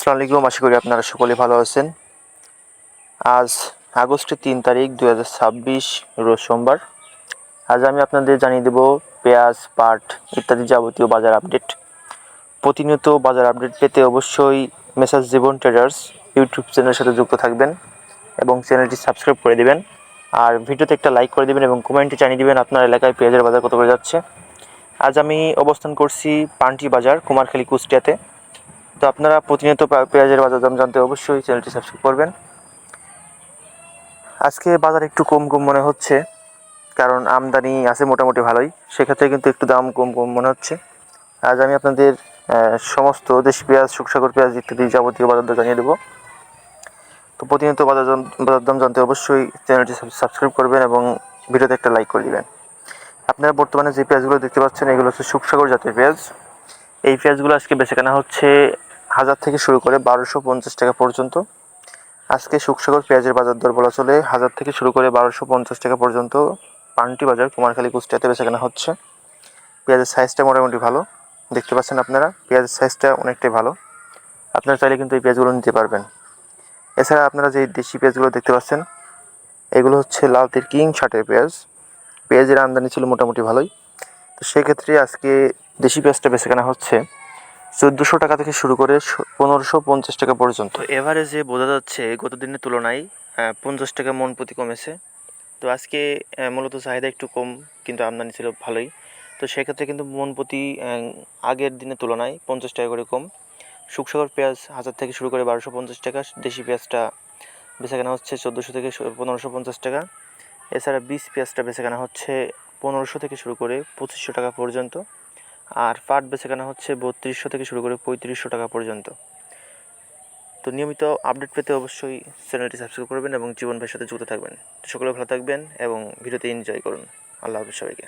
আসসালামু আলাইকুম, আশা করি আপনারা সকলে ভালো আছেন। আজ আগস্টের 3 তারিখ 2026 রোজ সোমবার। আজ আমি আপনাদের জানিয়ে দেব পেঁয়াজ, পাট ইত্যাদি যাবতীয় বাজার আপডেট। প্রতিনিয়ত বাজার আপডেট পেতে অবশ্যই মেসার্স জীবন ট্রেডার্স ইউটিউব চ্যানেলের সাথে যুক্ত থাকবেন এবং চ্যানেলটি সাবস্ক্রাইব করে দেবেন। আর ভিডিওতে একটা লাইক করে দেবেন এবং কমেন্টে জানিয়ে দেবেন আপনার এলাকায় পেঁয়াজের বাজার কত করে যাচ্ছে। আজ আমি অবস্থান করছি পান্টি বাজার, কুমারখালী, কুষ্টিয়াতে। তো আপনারা প্রতিনিয়ত পেঁয়াজের বাজার দাম জানতে অবশ্যই চ্যানেলটি সাবস্ক্রাইব করবেন। আজকে বাজার একটু কম মনে হচ্ছে, কারণ আমদানি আছে মোটামুটি ভালোই, সেক্ষেত্রে কিন্তু একটু দাম কম মনে হচ্ছে। আজ আমি আপনাদের সমস্ত দেশি পেঁয়াজ, শুকসাগর পেঁয়াজ ইত্যাদি যাবতীয় বাজার দর জানিয়ে দেবো। তো প্রতিনিয়ত বাজার দাম জানতে অবশ্যই চ্যানেলটি সাবস্ক্রাইব করবেন এবং ভিডিওতে একটা লাইক করে দেবেন। আপনারা বর্তমানে যে পেঁয়াজগুলো দেখতে পাচ্ছেন এগুলো হচ্ছে শুকসাগর জাতের পেঁয়াজ। এই পেঁয়াজগুলো আজকে বেচাকেনা হচ্ছে 1000 থেকে শুরু করে 1250 টাকা পর্যন্ত। আজকে শুকসাগর পেঁয়াজের বাজার দর বলা চলে 1000 থেকে শুরু করে 1250 টাকা পর্যন্ত পান্টি বাজার, কুমারখালী, কুষ্টিয়াতে বেচাকেনা হচ্ছে। পেঁয়াজের সাইজটা মোটামুটি ভালো, দেখতে পাচ্ছেন আপনারা পেঁয়াজের সাইজটা অনেকটাই ভালো। আপনারা চাইলে কিন্তু এই পেঁয়াজগুলো নিতে পারবেন। এছাড়া আপনারা যে দেশি পেঁয়াজগুলো দেখতে পাচ্ছেন এগুলো হচ্ছে লালতির কিং ছাটের পেঁয়াজ। পেঁয়াজের আমদানি ছিল মোটামুটি ভালোই, তো সেক্ষেত্রে আজকে দেশি পেঁয়াজটা বেচাকেনা হচ্ছে 1400 টাকা থেকে শুরু করে 1550 টাকা পর্যন্ত। এভারেজে বোঝা যাচ্ছে গত দিনের তুলনায় 50 টাকা মন প্রতি কমেছে। তো আজকে মূলত চাহিদা একটু কম, কিন্তু আমদানি ছিল ভালোই। তো সেক্ষেত্রে কিন্তু মন প্রতি আগের দিনের তুলনায় 50 টাকা করে কম। শুকসাগর পেঁয়াজ 1000 থেকে শুরু করে 1250 টাকা, দেশি পেঁয়াজটা বেচাকেনা হচ্ছে 1400 থেকে 1550 টাকা। এছাড়া বীজ পেঁয়াজটা বেচাকেনা হচ্ছে 1500 থেকে শুরু করে 2500 টাকা পর্যন্ত। আর পাট বেচাকেনা হচ্ছে 3200 থেকে শুরু করে 3500 টাকা পর্যন্ত। তো নিয়মিত আপডেট পেতে অবশ্যই চ্যানেলটি সাবস্ক্রাইব করবেন এবং জীবন ভাইয়ের সাথে যুক্ত থাকবেন। সকলে ভালো থাকবেন এবং ভিডিওতে এনজয় করুন। আল্লাহ হাফেজ সবাইকে।